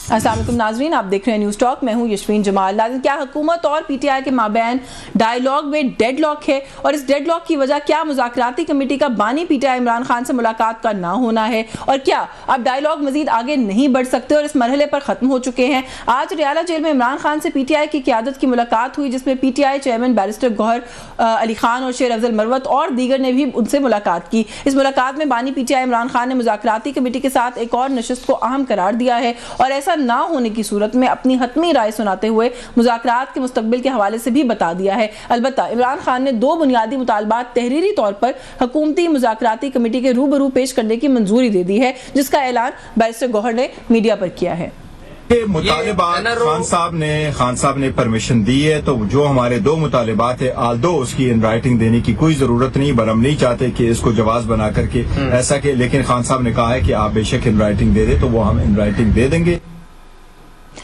अस्सलाम वालेकुम नाज़रीन, आप देख रहे हैं न्यूज़ टॉक। मैं हूं यशवीन जमाल। नाज़रीन, क्या हुकूमत और पीटीआई के माबैन डायलॉग में डेडलॉक है और इस डेडलॉक की वजह क्या मुज़ाकराती कमेटी का बानी पीटीआई इमरान खान से मुलाकात का ना होना है, और क्या अब डायलॉग मजीद आगे नहीं बढ़ सकते और इस मरहले पर ख़त्म हो चुके हैं। आज रियाला जेल में इमरान खान से पीटीआई की क़यादत की मुलाकात हुई, जिसमें पीटीआई चेयरमैन बैरिस्टर गौहर अली खान और शेर अफजल मरवत और दीगर ने भी उनसे मुलाकात की। इस मुलाकात में बानी पीटीआई इमरान खान ने मुज़ाकराती कमेटी के साथ एक और नशिस्त को अहम करार दिया है और ऐसा ना होने की सूरत में अपनी हतमी राय सुनाते हुए मुज़ाकरात के मुस्तकबिल के हवाले से भी बता दिया है। अलबत्ता इमरान खान ने दो बुनियादी मुतालबात तहरीरी तौर पर हुकूमती मुज़ाकराती कमेटी के रूबरू पेश करने की मंजूरी दे दी है, जिसका ऐलान बैरिस्टर गौहर ने मीडिया पर किया है। मुतालिबात खान साहब ने परमिशन दी है, तो जो हमारे दो मुतालिबात है, आल्दो उसकी इन राइटिंग देने की कोई जरूरत नहीं, पर हम नहीं चाहते कि इसको जवाब बना करके ऐसा कि, लेकिन खान साहब ने कहा है कि आप बेशक इन राइटिंग दे दे, तो वो हम इन राइटिंग दे देंगे।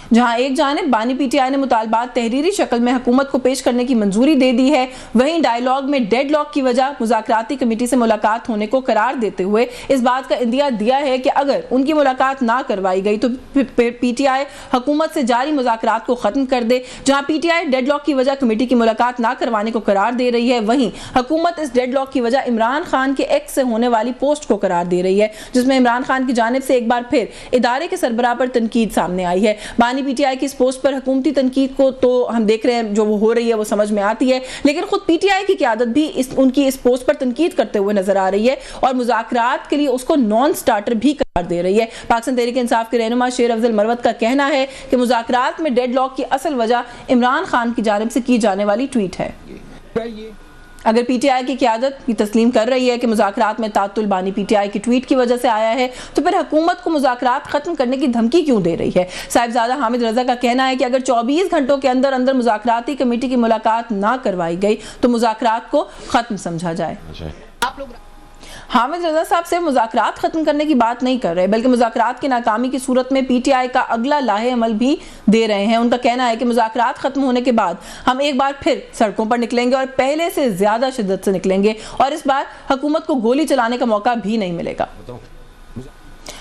जहां एक जानिब बानी पीटीआई ने मुतालबात तहरीरी शक्ल में हुकूमत को पेश करने की मंजूरी दे दी है, वहीं डायलॉग में डेडलॉक की वजह मुज़ाकराती कमेटी से मुलाकात होने को करार देते हुए इस बात का इंदिया दिया है कि अगर उनकी मुलाकात ना करवाई गई तो पीटीआई हुकूमत से जारी मुज़ाकरात को ख़त्म कर दे। जहां पीटीआई डेडलॉक की वजह कमेटी की मुलाकात ना करवाने को करार दे रही है, वहीं हुकूमत इस डेडलॉक की वजह इमरान खान के एक्स से होने वाली पोस्ट को करार दे रही है, जिसमें इमरान खान की जानिब से एक बार फिर इदारे के सरबराह पर तनकीद सामने आई है। बानी पीटीआई की इस पोस्ट पर हुकूमती तनकीद को तो हम देख रहे हैं, जो वो हो रही है वो समझ में आती है, लेकिन खुद पीटीआई की क़यादत भी उनकी इस पोस्ट पर तनकीद करते हुए नजर आ रही है और मुज़ाकरात के लिए उसको नॉन स्टार्टर भी करार दे रही है। पाकिस्तान तहरीक इंसाफ के रहनुमा शेर अफजल मरवत का कहना है कि मुज़ाकरात में डेडलॉक की असल वजह इमरान खान की जानिब से की जाने वाली ट्वीट है। अगर पीटीआई की क़यादत की तस्लीम कर रही है कि मुज़ाकरात में तातुल बानी पीटीआई की ट्वीट की वजह से आया है, तो फिर हुकूमत को मुज़ाकरात ख़त्म करने की धमकी क्यों दे रही है। साहिबजादा हामिद रज़ा का कहना है कि अगर 24 घंटों के अंदर अंदर मुज़ाकराती कमेटी की मुलाकात ना करवाई गई तो मुज़ाकरात को ख़त्म समझा जाए। आप लोग हामिद रज़ा साहब से मुज़ाकरात ख़त्म करने की बात नहीं कर रहे, बल्कि मुज़ाकरात की नाकामी की सूरत में पीटीआई का अगला लाहे अमल भी दे रहे हैं। उनका कहना है कि मुज़ाकरात ख़त्म होने के बाद हम एक बार फिर सड़कों पर निकलेंगे और पहले से ज़्यादा शिद्दत से निकलेंगे और इस बार हुकूमत को गोली चलाने का मौका भी नहीं मिलेगा।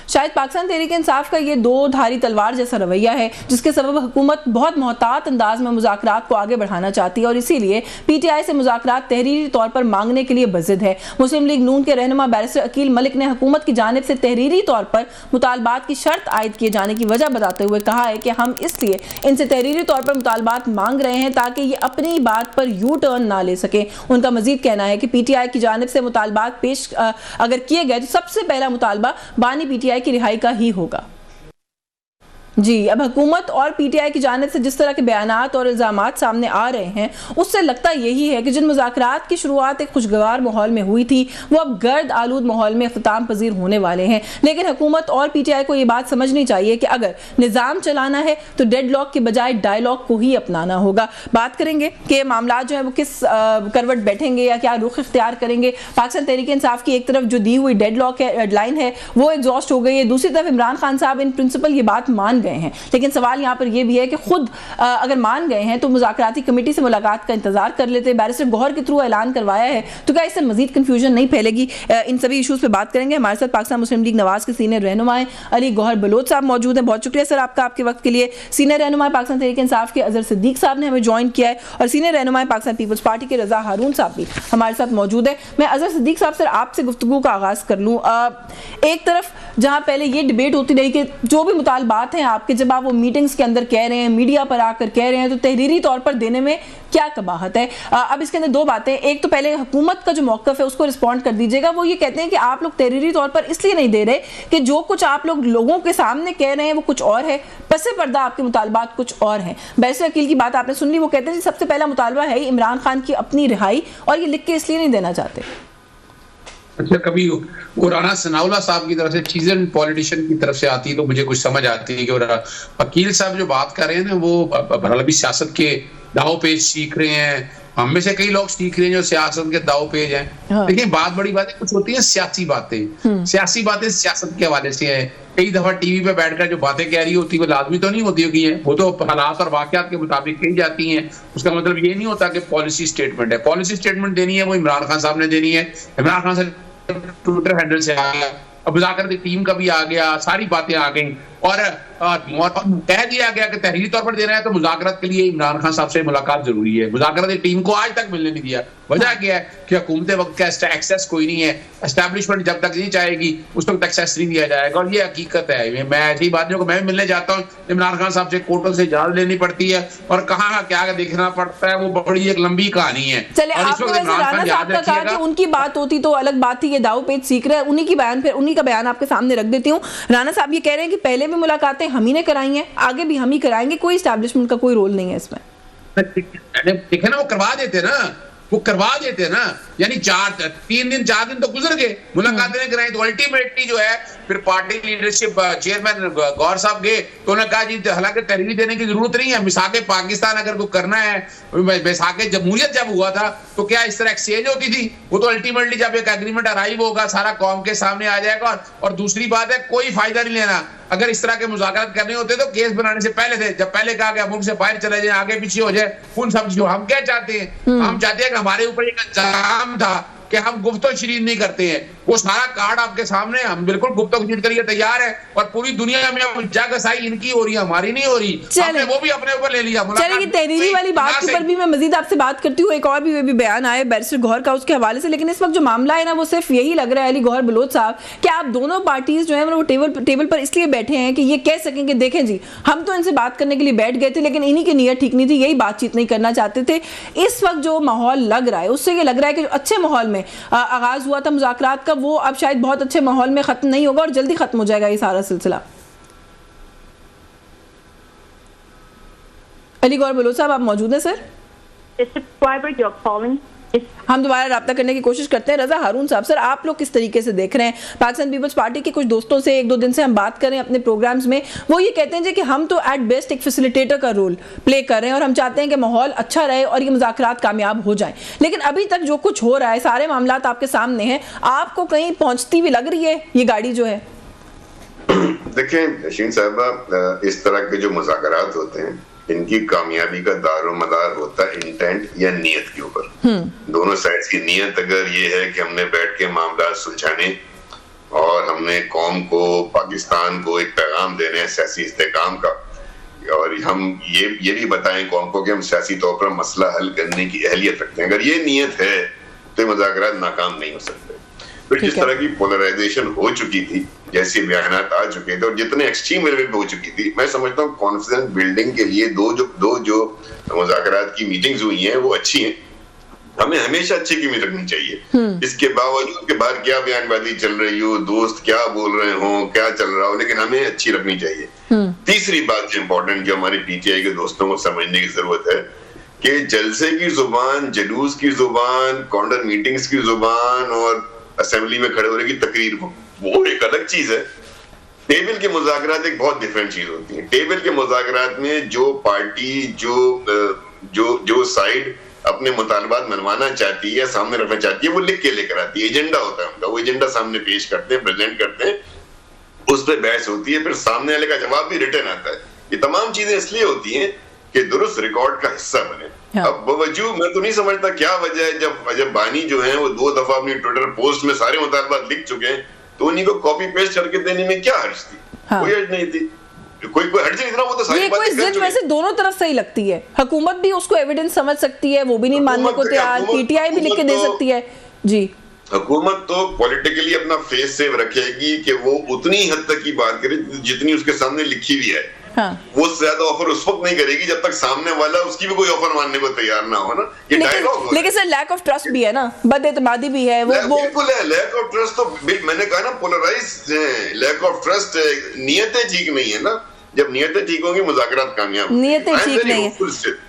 शायद पाकिस्तान तहरीक इंसाफ का ये दो धारी तलवार जैसा रवैया है, जिसके सबब हुकूमत बहुत मोहतात अंदाज में मुज़ाकरात को आगे बढ़ाना चाहती है और इसीलिए पीटीआई से मुज़ाकरात तहरीरी तौर पर मांगने के लिए बज़िद है। मुस्लिम लीग नून के रहनुमा बैरिस्टर अकील मलिक ने हुकूमत की जानिब से तहरीरी तौर पर मुतालबात की शर्त आयद किए जाने की वजह बताते हुए कहा है कि हम इसलिए इनसे तहरीरी तौर पर मुतालबात मांग रहे हैं ताकि ये अपनी बात पर यू टर्न ना ले सके। उनका मजीद कहना है कि पीटीआई की जानिब से मुतालबात पेश अगर किए गए तो सबसे पहला मुतालबा बानी पीटीआई की रिहाई का ही होगा। जी, अब हुकूमत और पीटीआई की जानिब से जिस तरह के बयानात और इल्ज़ामात सामने आ रहे हैं, उससे लगता यही है कि जिन मुज़ाकरात की शुरुआत एक खुशगवार माहौल में हुई थी, वो अब गर्द आलूद माहौल में इख्तिताम पजीर होने वाले हैं। लेकिन हुकूमत और पीटीआई को ये बात समझनी चाहिए कि अगर निज़ाम चलाना है तो डेडलॉक के बजाय डायलॉग को ही अपनाना होगा। बात करेंगे कि मामला जो है वो किस करवट बैठेंगे या क्या रुख इख्तियार करेंगे। पाकिस्तान तहरीक इंसाफ की एक तरफ जो दी हुई डेडलॉक है, डेडलाइन है, वो एग्जॉस्ट हो गई है, दूसरी तरफ इमरान खान साहब इन प्रिंसिपल ये बात मान गए हैं। लेकिन सवाल यहाँ पर यह भी है कि खुद अगर मान गए हैं तो मुज़ाकराती कमेटी से मुलाकात का इंतजार कर लेते। बैरिस्टर गौहर के थ्रू ऐलान करवाया है, तो क्या इससे मजीद कंफ्यूजन नहीं फैलेगी। इन सभी इशूज़ पे बात करेंगे। हमारे साथ पाकिस्तान मुस्लिम लीग नवाज के सीनियर रहनुमा अली गौहर बलोच साहब मौजूद हैं। बहुत शुक्रिया सर आपका, आपके वक्त के लिए। सीनियर रहनुमा पाकिस्तान तहरीक इंसाफ के अजहर सिद्दीक साहब ने हमें ज्वाइन किया है और सीनियर रहनुमा पाकिस्तान पीपल्स पार्टी के रजा हारून साहब भी हमारे साथ मौजूद है। मैं अजहर सिद्दीक साहब सर आपसे गुफ्तगू का आगाज़ कर लूँ। एक तरफ जहाँ पहले ये डिबेट होती रही कि जो भी मुतालबात हैं आपके, जब आप वो मीटिंग्स के अंदर कह रहे हैं, मीडिया पर आकर कह रहे हैं, तो तहरीरी तौर पर देने में क्या कबाहत है। अब इसके अंदर दो बातें, एक तो पहले हुकूमत का जो मौक़िफ़ है उसको रिस्पॉन्ड कर दीजिएगा। वो ये कहते हैं कि आप लोग तहरीरी तौर पर इसलिए नहीं दे रहे कि जो कुछ आप लोग लोगों के सामने कह रहे हैं वो कुछ और है, पसे पर्दा आपके मुतालबात कुछ और हैं। बैरिस्टर अकील की बात आपने सुन ली, वो कहते हैं सबसे पहला मुतालबा है इमरान खान की अपनी रिहाई, और ये लिख के इसलिए नहीं देना चाहते। अच्छा, कभी कुराना सनाउल्लाह साहब की तरफ से चीज़न पॉलिटिशियन की तरफ से आती है तो मुझे कुछ समझ आती है कि वकील साहब जो बात कर रहे हैं ना, वो बहरहाल अभी सियासत के दाव पेज सीख रहे हैं। हम में से कई लोग सीख रहे हैं जो सियासत के दाव पेज हैं। हाँ। देखिए, बात बड़ी बातें कुछ होती है सियासी बातें। सियासी बातें सियासत के हवाले से है। कई दफा टीवी पे बैठकर जो बातें कह रही होती है वो लाजमी तो नहीं होती है, वो तो हालात और वाकयात के मुताबिक कही जाती हैं। उसका मतलब ये नहीं होता कि पॉलिसी स्टेटमेंट है। पॉलिसी स्टेटमेंट देनी है वो इमरान खान साहब ने देनी है। इमरान खान से ट्विटर हैंडल से आ गया, अब मुज़ाकराती टीम का भी आ गया, सारी बातें आ गई और कह दिया गया कि तहरीरी तौर पर देना है तो मुज़ाकरात के लिए इमरान खान साहब से मुलाकात जरूरी है। मुज़ाकराती टीम को आज तक मिलने नहीं दिया। वजह क्या है कि हुकूमत वक्त का एक्सेस कोई नहीं है, एस्टैब्लिशमेंट जब तक नहीं चाहेगी उस वक्त एक्सेस नहीं दिया जाएगा, और ये हकीकत है। मैं ऐसी बातों को मैं भी मिलने जाता हूँ, इमरान खान साहब से कोर्टों से इजाजत लेनी पड़ती है और कहाँ क्या देखना पड़ता है, वो बड़ी एक लंबी कहानी है। चले, आपने वैसे राणा साहब का कहा कि उनकी बात होती तो अलग बात थी, ये दाव पेच सीख रहे हैं, उन्हीं का बयान आपके सामने रख देती हूँ। राणा साहब ये कह रहे हैं कि पहले भी मुलाकातें हम ही ने कराई हैं, आगे भी हम ही कराएंगे, कोई एस्टैब्लिशमेंट का कोई रोल नहीं है इसमें। देखे ना, वो करवा देते ना, यानी 3 दिन 4 दिन तो गुजर गए, मुलाकातें कराई, तो अल्टीमेटली जो है फिर पार्टी लीडरशिप चेयरमैन गौर साहब गए तो उन्होंने कहा जी हालांकि तहरीरी देने की जरूरत नहीं है, मिसाके पाकिस्तान अगर कोई करना है, मिसाके जमहूरियत जब हुआ था तो क्या इस तरह एक्सचेंज होती थी? वो तो अल्टीमेटली जब एक एग्रीमेंट अराइव होगा सारा कौम के सामने आ जाएगा। और दूसरी बात है, कोई फायदा नहीं लेना, अगर इस तरह के मुज़ाकरात करने होते तो केस बनाने से पहले थे, जब पहले कहा गया मुल्क से बाहर चले जाए, आगे पीछे हो जाए, उन सब चीजों। हम क्या चाहते हैं? हम चाहते हैं कि हमारे ऊपर एक इल्जाम था कि हम गुफ्तो-शीरीन नहीं करते हैं, वो सारा कार्ड आपके सामने, हम बिल्कुल गुफ्तो-शीरीन के लिए तैयार है, और पूरी दुनिया में जगसाई इनकी हो रही है, हमारी नहीं हो रही। हमने वो भी अपने ऊपर ले लिया। चलिए, तहरीरी वाली बात के ऊपर भी मैं मजीद आपसे बात करती हूँ। एक और भी बयान आए बैरिस्टर गौहर का उसके हवाले से, लेकिन इस वक्त जो मामला है ना वो सिर्फ यही लग रहा है अली गौहर बलोच साहब कि आप दोनों पार्टीज जो है वो टेबल पर इसलिए बैठे हैं कि ये कह सकें कि देखें जी हम तो इनसे बात करने के लिए बैठ गए थे, लेकिन इन्हीं की नीयत ठीक नहीं थी, यही बातचीत नहीं करना चाहते थे। इस वक्त जो माहौल लग रहा है उससे ये लग रहा है कि जो अच्छे माहौल में आगाज हुआ था मुज़ाकरात का, वो अब शायद बहुत अच्छे माहौल में खत्म नहीं होगा और जल्दी खत्म हो जाएगा ये सारा सिलसिला। अली गौहर बलोच साहब, आप मौजूद हैं सर? हम दोबारा राब्ता करने की कोशिश करते हैं। रजा हारून साहब, सर आप लोग किस तरीके से देख रहे हैं? पाकिस्तान पीपल्स पार्टी के कुछ दोस्तों से 1-2 दिन से हम बात करें अपने प्रोग्राम्स में, वो ये कहते हैं कि हम तो एट बेस्ट एक फैसिलिटेटर का रोल प्ले कर रहे हैं और हम चाहते हैं कि माहौल अच्छा रहे और ये मुज़ाकरात कामयाब हो जाएं। लेकिन अभी तक जो कुछ हो रहा है, सारे मामला आपके सामने हैं, आपको कहीं पहुंचती हुई लग रही है ये गाड़ी जो है? देखें शीन साहब, इस तरह के जो मुज़ाकरात होते हैं इनकी कामयाबी का दारोमदार होता है इंटेंट या नियत के ऊपर। दोनों साइड्स की नियत अगर ये है कि हमने बैठ के मामला सुलझाने और हमने कौम को, पाकिस्तान को एक पैगाम देने हैं सियासी इस्तेकाम का, और हम ये भी बताएं कौम को कि हम सियासी तौर पर मसला हल करने की अहलियत रखते हैं, अगर ये नियत है तो मुज़ाकरात नाकाम नहीं हो सकते। फिर जिस तरह की पोलराइजेशन हो चुकी थी, जैसे बयानात आ चुके थे और जितने एक्सट्रीम लेवल पे हो चुकी थी, मैं समझता हूँ कॉन्फिडेंस बिल्डिंग के लिए दो जो मुज़ाकरात की मीटिंग्स हुई हैं वो अच्छी हैं। हमें हमेशा अच्छी कीमत रखनी चाहिए। इसके बावजूद के बाद क्या बयानबाजी चल रही हो, दोस्त क्या बोल रहे हो, क्या चल रहा हो, लेकिन हमें अच्छी रखनी चाहिए। तीसरी बात जो इम्पोर्टेंट, जो हमारी पीटीआई के दोस्तों को समझने की जरूरत है कि जलसे की जुबान, जुलूस की जुबान, कॉर्नर मीटिंग्स की जुबान और असेंबली में खड़े होने की तकरीर, वो एक अलग चीज है। टेबल के मुज़ाकरात एक बहुत डिफरेंट चीज होती है। टेबल के मुज़ाकरात में जो पार्टी, जो साइड अपने मुतालबात मनवाना चाहती है, सामने रखना चाहती है, वो लिख के लेकर आती है। एजेंडा होता है उनका, वो एजेंडा सामने पेश करते हैं, प्रेजेंट करते हैं, उस पर बहस होती है, फिर सामने वाले का जवाब भी रिटर्न आता है। ये तमाम चीजें इसलिए होती हैं कि दुरुस्त रिकॉर्ड का हिस्सा बने। अब बावजूद मैं तो नहीं समझता क्या वजह है, जब बानी जो है वो 2 दफा अपनी ट्विटर पोस्ट में सारे मुतालबात लिख चुके हैं, तो उन्हीं को कॉपी पेस्ट करके देने में क्या हर्ज थी? कोई हर्ज नहीं थी, कोई हर्ज नहीं था। वो तो सारी बातें कर चुके। वैसे दोनों तरफ सही लगती है, हुकूमत भी उसको एविडेंस समझ सकती है, वो भी नहीं मानने को तैयार, पीटीआई भी लिख के दे सकती है जी। हुकूमत तो पॉलिटिकली अपना फेस सेव रखेगी कि वो उतनी हद तक की बात करे जितनी उसके सामने लिखी हुई है। वो ज्यादा ऑफर उस वक्त नहीं करेगी जब तक सामने वाला उसकी भी कोई ऑफर मानने को तैयार ना हो ना। ये डायलॉग, लेकिन सर लैक ऑफ ट्रस्ट भी है ना, बदएतमादी भी है। वो बिल्कुल है, लैक ऑफ ट्रस्ट तो मैंने कहा ना, पोलराइज है, लैक ऑफ ट्रस्ट, नीयतें ठीक नहीं है ना। जब नीयतें ठीक होंगी मुज़ाकरात कामयाब। नीयतें ठीक नहीं है,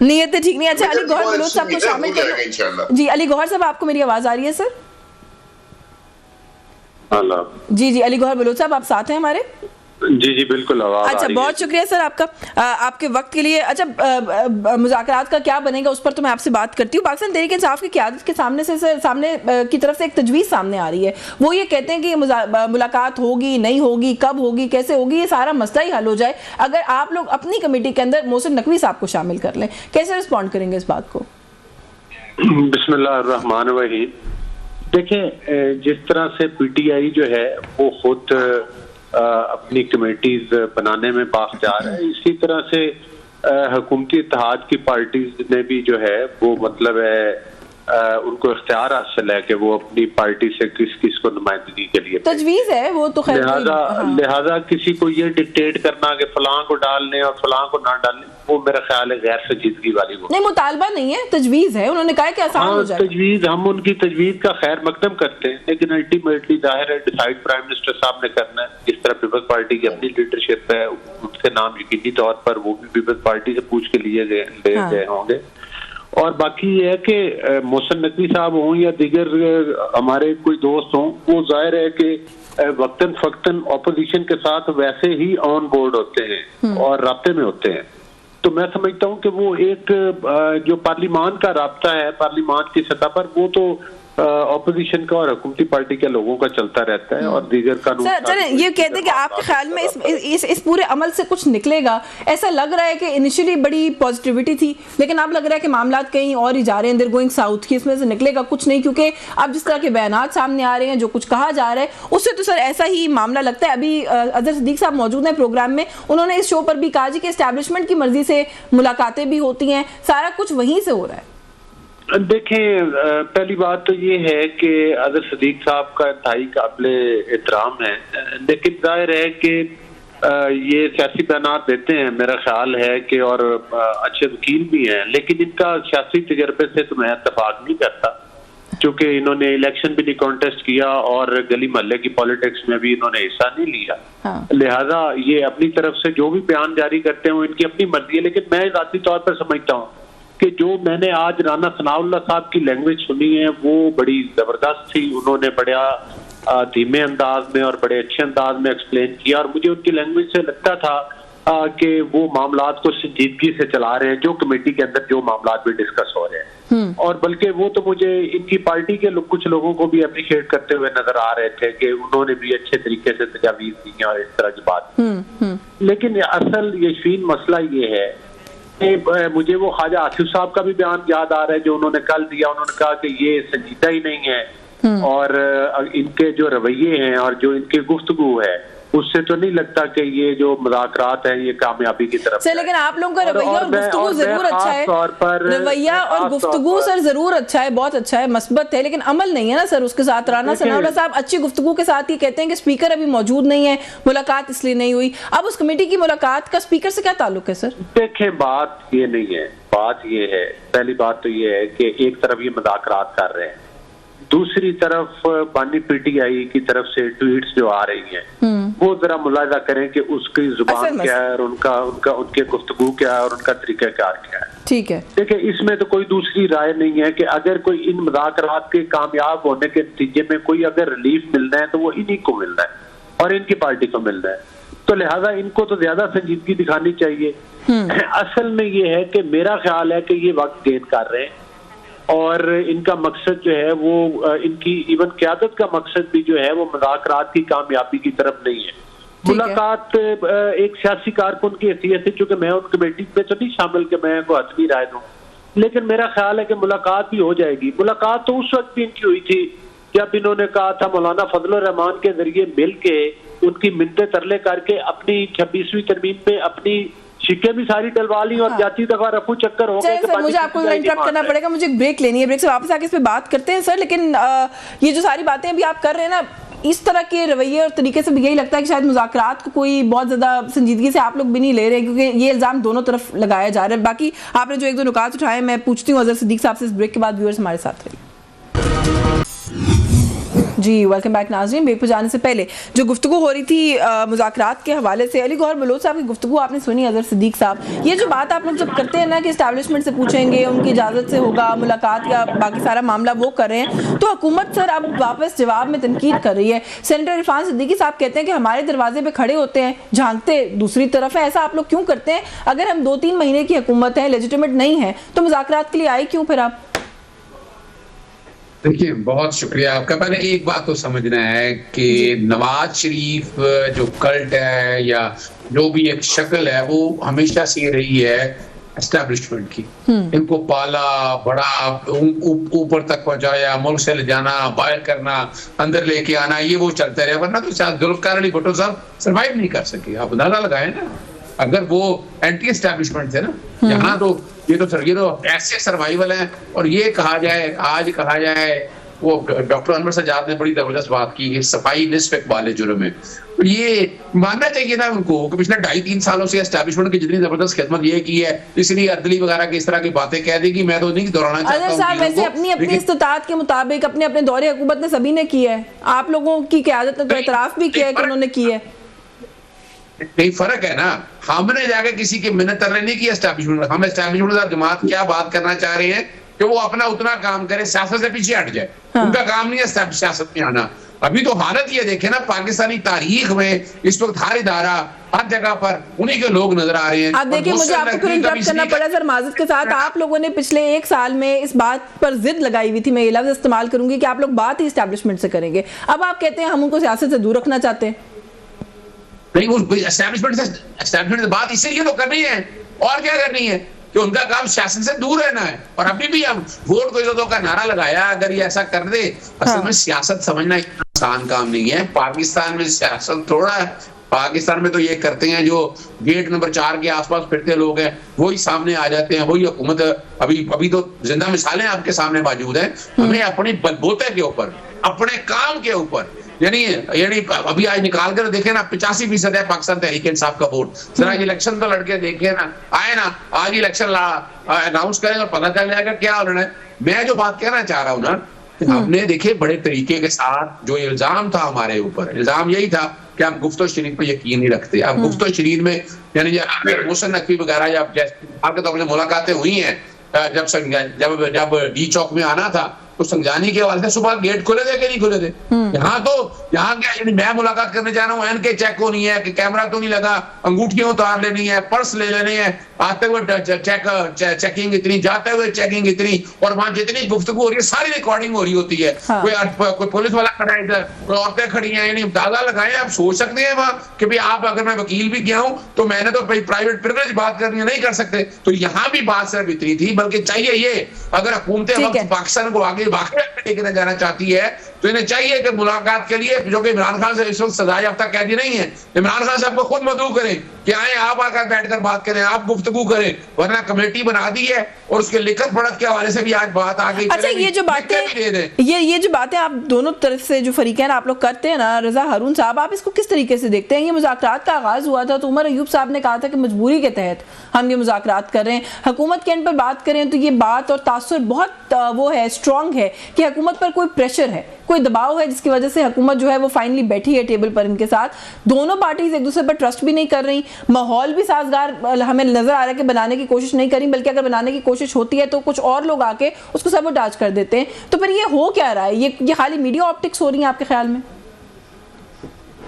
नीयतें ठीक नहीं। अच्छा, अली गौहर बलोच साहब को शामिल करेंगे इंशाल्लाह जी। अली गौहर साहब, आपको मेरी आवाज आ रही है सर? जी, अली गौहर बलोच साहब, आप साथ हैं हमारे? जी बिल्कुल आवाज। अच्छा, बहुत शुक्रिया सर आपका, आपके वक्त के लिए। अच्छा, मुज़ाकरात का क्या बनेगा उस पर तो मैं आपसे बात करती हूँ। पाकिस्तान तहरीक इंसाफ की क़यादत के सामने की तरफ से एक तजवीज़ सामने आ रही है। वो ये कहते हैं कि मुलाकात होगी, नहीं होगी, कब होगी, कैसे होगी, ये सारा मसला ही हल हो जाए अगर आप लोग अपनी कमेटी के अंदर मोहसिन नकवी साहब को शामिल कर लें। कैसे रिस्पॉन्ड करेंगे इस बात को? बिस्मिल्लाहिर्रहमानिर्रहीम। देखें, जिस तरह से पीटीआई जो है वो खुद अपनी कमेटीज बनाने में पास जा रहा है। इसी तरह से हुकूमती इत्तेहाद की पार्टीज ने भी जो है वो मतलब है उनको इख्तियार हासिल है कि वो अपनी पार्टी से किस किस को नुमाइंदगी के लिए तजवीज है वो तो खैर लिहाजा किसी को ये डिक्टेट करना कि फलां को डालने और फलां को ना डालने, वो मेरा ख्याल है गैर संजीदगी वाली वो नहीं, मुतालबा नहीं है, तजवीज है। उन्होंने कहा कि आसान हो जाएगा। तजवीज, हम उनकी तजवीज का खैर मकदम करते हैं, लेकिन अल्टीमेटली जाहिर है डिसाइड प्राइम मिनिस्टर साहब ने करना है। जिस तरह पीपल्स पार्टी की अपनी लीडरशिप है, उसके नाम यकीनी तौर पर वो भी पीपल्स पार्टी से पूछ के लिए गए होंगे। और बाकी ये है कि मोहसिन नकवी साहब हों या दीगर हमारे कोई दोस्त हों, वो जाहिर है कि वक्तन फक्तन ऑपोजिशन के साथ वैसे ही ऑन बोर्ड होते हैं और राब्ते में होते हैं। तो मैं समझता हूं कि वो एक जो पार्लिमान का राब्ता है पार्लिमान की सतह पर, वो तो ऑपोजिशन का और हुकूमती पार्टी के लोगों का चलता रहता है और दीगर कानून। सर ये कहते हैं कि आपके ख्याल में इस पूरे अमल से कुछ निकलेगा? ऐसा लग रहा है कि इनिशियली बड़ी पॉजिटिविटी थी, लेकिन अब लग रहा है कि मामला कहीं और ही जा रहे हैं, देयर गोइंग साउथ की, इसमें से निकलेगा कुछ नहीं, क्योंकि अब जिस तरह के बयानात सामने आ रहे हैं, जो कुछ कहा जा रहा है, उससे तो सर ऐसा ही मामला लगता है। अभी अजहर सिद्दीक साहब मौजूद हैं प्रोग्राम में, उन्होंने इस शो पर भी कहा कि एस्टैब्लिशमेंट की मर्जी से मुलाकातें भी होती हैं, सारा कुछ वहीं से हो रहा है। देखें, पहली बात तो ये है कि अजहर सिद्दीक साहब का इंतहाई काबिल एहतराम है, लेकिन जाहिर है कि ये सियासी बयानात देते हैं, मेरा ख्याल है कि और अच्छे वकील भी हैं, लेकिन इनका सियासी तजर्बे से तो मैं इत्तेफाक नहीं करता, क्योंकि इन्होंने इलेक्शन भी नहीं कॉन्टेस्ट किया और गली मोहल्ले की पॉलिटिक्स में भी इन्होंने हिस्सा नहीं लिया। हाँ। लिहाजा ये अपनी तरफ से जो भी बयान जारी करते हैं वो इनकी अपनी मर्जी है, लेकिन मैं जाती तौर पर समझता हूँ कि जो मैंने आज राना सनाउल्लाह साहब की लैंग्वेज सुनी है वो बड़ी जबरदस्त थी। उन्होंने बड़ा धीमे अंदाज में और बड़े अच्छे अंदाज में एक्सप्लेन किया, और मुझे उनकी लैंग्वेज से लगता था कि वो मामलात को संजीदगी से चला रहे हैं, जो कमेटी के अंदर जो मामलात भी डिस्कस हो रहे हैं। और बल्कि वो तो मुझे इनकी पार्टी के कुछ लोगों को भी अप्रिशिएट करते हुए नजर आ रहे थे कि उन्होंने भी अच्छे तरीके से तजावीज दी और इस तरह की बात। लेकिन असल यकीन मसला ये है, मुझे वो ख्वाजा आसिफ साहब का भी बयान याद आ रहा है जो उन्होंने कल दिया। उन्होंने कहा कि ये संजीदा ही नहीं है और इनके जो रवैये हैं और जो इनकी गुफ्तगू है उससे तो नहीं लगता कि ये जो मुज़ाकरात है ये कामयाबी की तरफ से। लेकिन आप लोगों का रवैया और गुफ्तगू जरूर अच्छा है, रवैया और गुफ्तगू सर जरूर अच्छा है, बहुत अच्छा है, मस्बत है, लेकिन अमल नहीं है ना सर उसके साथ। राना सनाउल्लाह साहब अच्छी गुफ्तगू के साथ ही कहते हैं कि स्पीकर अभी मौजूद नहीं है, मुलाकात इसलिए नहीं हुई। अब उस कमेटी की मुलाकात का स्पीकर से क्या ताल्लुक है सर? देखें, बात ये नहीं है, बात ये है, पहली बात तो ये है कि एक तरफ ये मुज़ाकरात कर रहे हैं, दूसरी तरफ बानी पीटीआई की तरफ से ट्वीट्स जो आ रही हैं वो जरा मुलाहिजा करें कि उसकी जुबान क्या है और उनके गुफ्तगू क्या है और उनका तरीकाकार क्या है। ठीक है, देखिए इसमें तो कोई दूसरी राय नहीं है कि अगर कोई इन मुज़ाकरात के कामयाब होने के नतीजे में कोई अगर रिलीफ मिलना है तो वो इन्हीं को मिलना है और इनकी पार्टी को मिलना है, तो लिहाजा इनको तो ज्यादा संजीदगी दिखानी चाहिए। असल में ये है कि मेरा ख्याल है कि ये वक्त गेन कर रहे हैं और इनका मकसद जो है वो इनकी इवन क़यादत का मकसद भी जो है वो मुज़ाकरात की कामयाबी की तरफ नहीं है। मुलाकात एक सियासी कारकुन की हैसियत से, चूंकि मैं उन कमेटी में तो नहीं शामिल कि मैं को हतमी राय दूं, लेकिन मेरा ख्याल है कि मुलाकात भी हो जाएगी। मुलाकात तो उस वक्त भी इनकी हुई थी जब इन्होंने कहा था मौलाना फजल रहमान के जरिए मिल के उनकी मिन्नतें तरले करके अपनी 26वीं तरमीम में अपनी शिक्के भी सारी डलवा ली और जाती दफा रफू चक्कर हो गए। सर मुझे आपको इंटरप्ट करना पड़ेगा, मुझे एक ब्रेक लेनी है, ब्रेक से वापस आके इस पे बात करते हैं सर। लेकिन ये जो सारी बातें अभी आप कर रहे हैं ना, इस तरह के रवैये और तरीके से भी यही लगता है कि शायद मुज़ाकरात को कोई बहुत ज्यादा संजीदगी से आप लोग भी नहीं ले रहे, क्योंकि ये इल्जाम दोनों तरफ लगाया जा रहा है। बाकी आपने जो एक दो नुकात उठाए, मैं पूछती हूँ अजहर सिद्दीक साहब से इस ब्रेक के बाद। व्यूअर्स हमारे साथ रहिए। जी वेलकम बैक नाज़रीन। ब्रेक पर जाने से पहले जो गुफ्तगू हो रही थी मुज़ाकरात के हवाले से, अली गौहर बलोच साहब की गुफ्तगू आपने सुनी, अजहर सिद्दीक साहब, ये जो बात आप लोग जब करते हैं ना कि एस्टैब्लिशमेंट से पूछेंगे, उनकी इजाज़त से होगा मुलाकात या बाकी सारा मामला वो कर रहे हैं, तो हुकूमत सर अब वापस जवाब में तनकीद कर रही है। सेनेटर इरफान सिद्दीकी साहब कहते हैं कि हमारे दरवाजे पर खड़े होते हैं, झांकते दूसरी तरफ है। ऐसा आप लोग क्यों करते हैं? अगर हम 2-3 महीने की हुकूमत है, लेजिटिमेट नहीं है, तो मुज़ाकरात के लिए आए क्यों फिर आप? देखिए, बहुत शुक्रिया आपका। पहले एक बात तो समझना है कि नवाज शरीफ जो कल्ट है या जो भी एक शक्ल है वो हमेशा से रही है एस्टैब्लिशमेंट की। इनको पाला बड़ा, ऊपर तक पहुंचाया, मुल्क से ले जाना, बाहर करना, अंदर लेके आना, ये वो चलते रहे, वरना तो जुल्फकार अली भुट्टो साहब सर्वाइव नहीं कर सके। आप अंदाजा लगाए ना, अगर वो एंटी एस्टैब्लिशमेंट थे ना, यहाँ तो ये तो ऐसे सर्वाइवल है। और ये कहा जाए वो डॉक्टर अनवर सज्जाद ने बड़ी जबरदस्त बात की कि सफाई निस्फ इकबाल जुर्म है। तो ये मानना चाहिए ना उनको कि पिछले 2.5-3 सालों से एस्टैब्लिशमेंट की जितनी जबरदस्त खिदमत ये की है, इसलिए अर्दली वगैरह की इस तरह की बातें कह देगी, मैं तो नहीं दोहराना चाहता हूं। साहब वैसे अपनी इस्तिताअत के मुताबिक अपने अपने दौरे हुकूमत ने सभी ने की है, आप लोगों की क़यादत ने तो एतराफ भी किया है कि उन्होंने की है। नहीं, फर्क है ना, हमने जाकर किसी की मिन्नत तरले नहीं की एस्टैब्लिशमेंट। हम एस्टैब्लिशमेंट के साथ जमात क्या बात करना चाह रहे हैं कि वो अपना उतना काम करे, सियासत से पीछे हट जाए। उनका काम नहीं है सियासत में आना। अभी तो हालत ये देखे ना, पाकिस्तानी तारीख में इस वक्त हर इदारा, हर जगह पर उन्हीं के लोग नजर आ रहे हैं। आप देखिए, मुझे आपको फिर इंटरप्ट करना पड़ा सर माजिद के साथ। आप लोगों ने पिछले 1 साल में इस बात पर जिद लगाई हुई थी, मैं ये लफ्ज इस्तेमाल करूंगी, कि आप लोग बात ही एस्टैब्लिशमेंट से करेंगे। अब आप कहते हैं हम उनको सियासत से दूर रखना चाहते हैं। नहीं, वो एस्टैब्लिशमेंट से बात इसीलिए तो करनी है, और क्या करनी है कि उनका काम सियासत से दूर रहना है। और अभी भी हम वोट को इज्जतों का नारा लगाया, अगर ये ऐसा कर दे, असल में सियासत समझना आसान काम नहीं है। पाकिस्तान में सियासत थोड़ा है। पाकिस्तान में तो ये करते हैं, जो गेट नंबर 4 के आसपास फिरते लोग हैं वही सामने आ जाते हैं, वही हुकूमत। अभी तो जिंदा मिसालें आपके सामने मौजूद हैं। हमें अपने बलबूते के ऊपर, अपने काम के ऊपर, यानी अभी आज निकाल कर देखे ना, 85% है पाकिस्तान तहरीक इंसाफ का वोट। जरा इलेक्शन तो लड़के देखे ना, आए ना, आज इलेक्शन अनाउंस करें और पता चल जाएगा क्या होना है। मैं जो बात कहना चाह रहा हूँ ना, हमने देखे बड़े तरीके के साथ जो इल्जाम था हमारे ऊपर, इल्जाम यही था कि हम गुफ्तो शरीर पर यकीन नहीं रखते। अब गुफ्तो शरीर में यानी मोहसिन नकवी वगैरह या आपके तो अपने मुलाकातें हुई हैं, जब डी चौक में आना था तो संजानी के वाले सुबह गेट खुले थे कि नहीं खुले थे। यहाँ क्या, मैं मुलाकात करने जा रहा हूँ, एनके चेक होनी है कि कैमरा तो नहीं लगा, अंगूठियां उतार लेनी है, पर्स ले लेने हैं, आते हुए चेकिंग इतनी, जाते हुए चेकिंग इतनी, और वहां जितनी गुफ्तगू हो रही है सारी रिकॉर्डिंग हो रही होती है। कोई पुलिस वाला खड़ा है इधर, कोई औरतें खड़ी हैं, यानी अंदाजा लगाएं। आप सोच सकते हैं वहां कि भाई आप, अगर मैं वकील भी गया हूं तो मैंने तो प्राइवेट प्रिविलेज बात करनी है, नहीं कर सकते। तो यहाँ भी बात सिर्फ इतनी थी, बल्कि चाहिए ये, अगर हुकूमतें वक्त पाकिस्तान को आगे लेकर जाना चाहती है तो इन्हें चाहिए कि मुलाकात के लिए, जो कि इमरान खान से इस वक्त सजा याफ्ता कैदी नहीं है, इमरान खान साहब को खुद मदऊ करें कि आए, आप आकर बैठकर बात करें, आप गुफ्तगू करें। वरना कमेटी बना दी है और उसके लिखत पढ़त के हवाले से भी आज बात आ गई। अच्छा, ये जो बातें ये जो बातें आप दोनों तरफ से जो फरीकैन आप लोग करते हैं ना, रजा हारून साहब, आप इसको किस तरीके से देखते हैं? ये मुज़ाकरात का आगाज हुआ था तो उमर अयूब साहब ने कहा था कि मजबूरी के तहत हम ये मुज़ाकरात कर रहे हैं। हुकूमत के एंड पर बात करें तो ये बात और तासुर बहुत वो है, स्ट्रॉन्ग है कि हुकूमत पर कोई प्रेशर है, कोई दबाव है, जिसकी वजह से हुकूमत जो है वो फाइनली बैठी है टेबल पर इनके साथ। दोनों पार्टीज एक दूसरे पर ट्रस्ट भी नहीं कर रही, माहौल भी साजगार हमें नजर आ रहा है कि बनाने की कोशिश नहीं करी, बल्कि अगर बनाने की कोशिश होती है तो कुछ और लोग आके उसको सबोटाज कर देते हैं। तो फिर ये हो क्या रहा है? ये खाली मीडिया ऑप्टिक्स हो रही है आपके ख्याल में?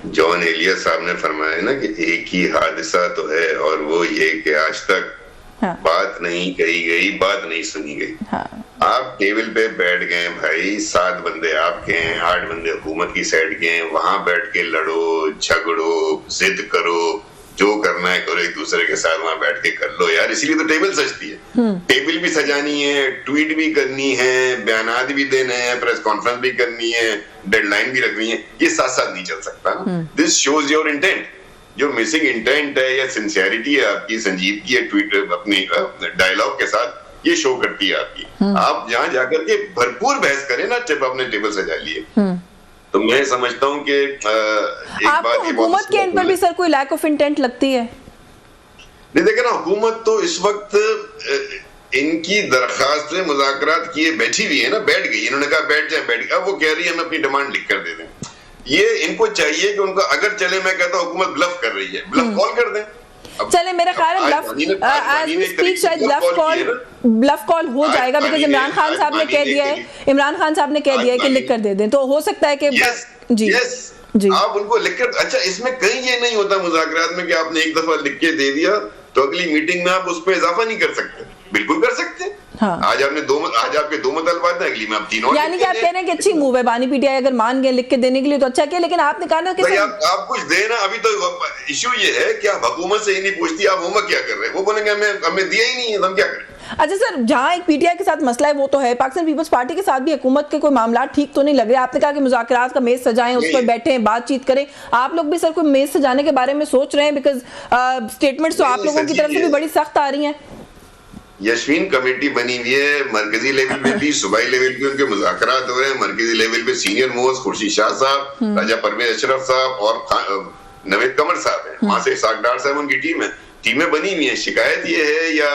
जॉन एलियस साहब ने फरमाया ना कि एक ही हादसा तो है, और वो ये कि आज तक बात नहीं कही गई, बात नहीं सुनी गई। आप टेबल पे बैठ गए भाई, 7 बंदे आपके हैं, 8 बंदे हुकूमत की साइड के हैं, वहां बैठ के लड़ो, झगड़ो, जिद करो, जो करना है करो, एक दूसरे के साथ वहां बैठ के कर लो यार। इसीलिए तो टेबल सजती है। टेबल भी सजानी है, ट्वीट भी करनी है, बयानात भी देने हैं, प्रेस कॉन्फ्रेंस भी करनी है, डेडलाइन भी रखनी है, ये साथ साथ नहीं चल सकता। This shows your intent. जो मिसिंग इंटेंट है या सिंसियरिटी है आपकी, संजीदगी है ट्वीट अपनी डायलॉग के साथ, ये शो करती है आपकी। आप जहां जाकर के भरपूर बहस करें ना, जब अपने टेबल सजा लिए, तो मैं समझता हूं कि आपको हुकूमत के इन पर भी सर कोई लैक ऑफ इंटेंट लगती है? नहीं, देखे ना, हुकूमत तो इस वक्त इनकी दरखास्त में मुज़ाकरात किए बैठी हुई है ना, बैठ गई। इन्होंने कहा बैठ जाए, बैठ गया। अब वो कह रही है हम अपनी डिमांड लिख कर दे दें। ये इनको चाहिए कि उनका, अगर चले, मैं कहता हूं हुकूमत ब्लफ कर रही है, ब्लफ कॉल कर दें। चले, मेरा ख्याल है ब्लफ कॉल हो जाएगा, बिकॉज़ इमरान खान साहब ने कह दिया है, इमरान खान साहब ने कह दिया है कि लिख कर दे दें, तो हो सकता है कि जी आप उनको लिख कर। अच्छा, इसमें कहीं ये नहीं होता मुज़ाकरात में कि आपने एक दफा लिख के दे दिया तो अगली मीटिंग में आप उस पर इजाफा नहीं कर सकते। बिल्कुल कर सकते हैं। हाँ। आज आपके दो मुतालबात हैं, अगली में आप 3 और यानी कि आप कह रहे हैं कि अच्छी मूव है, बानी पीटीआई अगर मान गए लिख के देने के लिए तो अच्छा किया, लेकिन आपने कहा ना कि आप कुछ देना। अभी तो इश्यू ये है कि आप हुकूमत से ही नहीं पूछती आप होमवर्क क्या कर रहे हैं, वो बोलेंगे हमें दिया ही नहीं है, हम क्या करें। अच्छा सर, जहां एक पीटीआई के साथ मसला है वो तो है, पाकिस्तान पीपल्स पार्टी के साथ भी हुकूमत के कोई मामला ठीक तो नहीं लग रहे। आपने कहा कि मुज़ाकरात का मेज सजाएं, उस पर बैठे बातचीत करें, आप लोग भी सर कोई मेज सजाने के बारे में सोच रहे हैं? बिकॉज स्टेटमेंट्स तो आप लोगों की तरफ से भी बड़ी सख्त आ रही हैं। यशवीन कमेटी बनी हुई है, मरकजी लेवल पे भी सूबाई लेवल पे उनके मुज़ाकरात हो रहे हैं। मरकजी लेवल पे सीनियर मोस्ट खुर्शीद शाह साहब, राजा परवेज अशरफ साहब और नवेद कमर साहब हैं, वहां से इसाक डार साहब उनकी टीमें बनी हुई है। शिकायत ये है या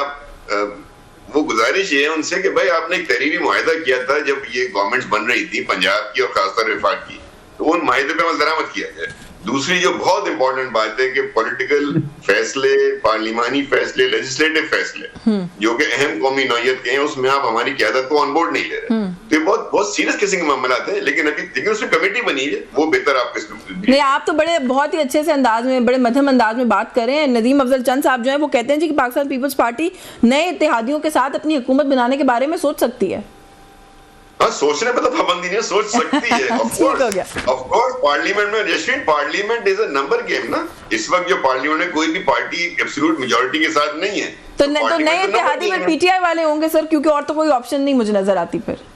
वो गुजारिश ये है उनसे कि भाई आपने एक तहरीरी मुआहिदा किया था जब ये गवर्नमेंट्स बन रही थी पंजाब की और खासतौर वफाक की, तो उन मुआहिदे पे अमल दरामद किया जाए। दूसरी जो बहुत इंपॉर्टेंट बात है कि पॉलिटिकल फैसले, पार्लिमानी फैसले, लेजिस्लेटिव फैसले जो कि अहम कौमी नौयत के हैं, उसमें आप हमारी क़यादत को ऑन बोर्ड नहीं ले रहे। तो ये बहुत सीरियस किस्म के मामला हैं, लेकिन उसमें कमेटी बनी है, वो बेहतर आपके नहीं। आप तो बहुत ही अच्छे से अंदाज में, बड़े मध्यम अंदाज में बात कर रहे हैं। नदीम अफजल चंद साहब जो है वो कहते हैं जी कि पाकिस्तान पीपल्स पार्टी नए इत्तेहादियों के साथ अपनी हुकूमत बनाने के बारे में सोच सकती है। हाँ, सोचने पर तो पाबंदी नहीं है, सोच सकती है। ऑफ कोर्स पार्लियामेंट में जश्न parliament is a number game ना। इस वक्त जो पार्लियामेंट में कोई भी पार्टी एब्सोल्यूट मेजॉरिटी के साथ नहीं है, तो नए इत्तेहादी में पीटीआई वाले होंगे सर, क्योंकि और तो कोई ऑप्शन नहीं मुझे नजर आती। फिर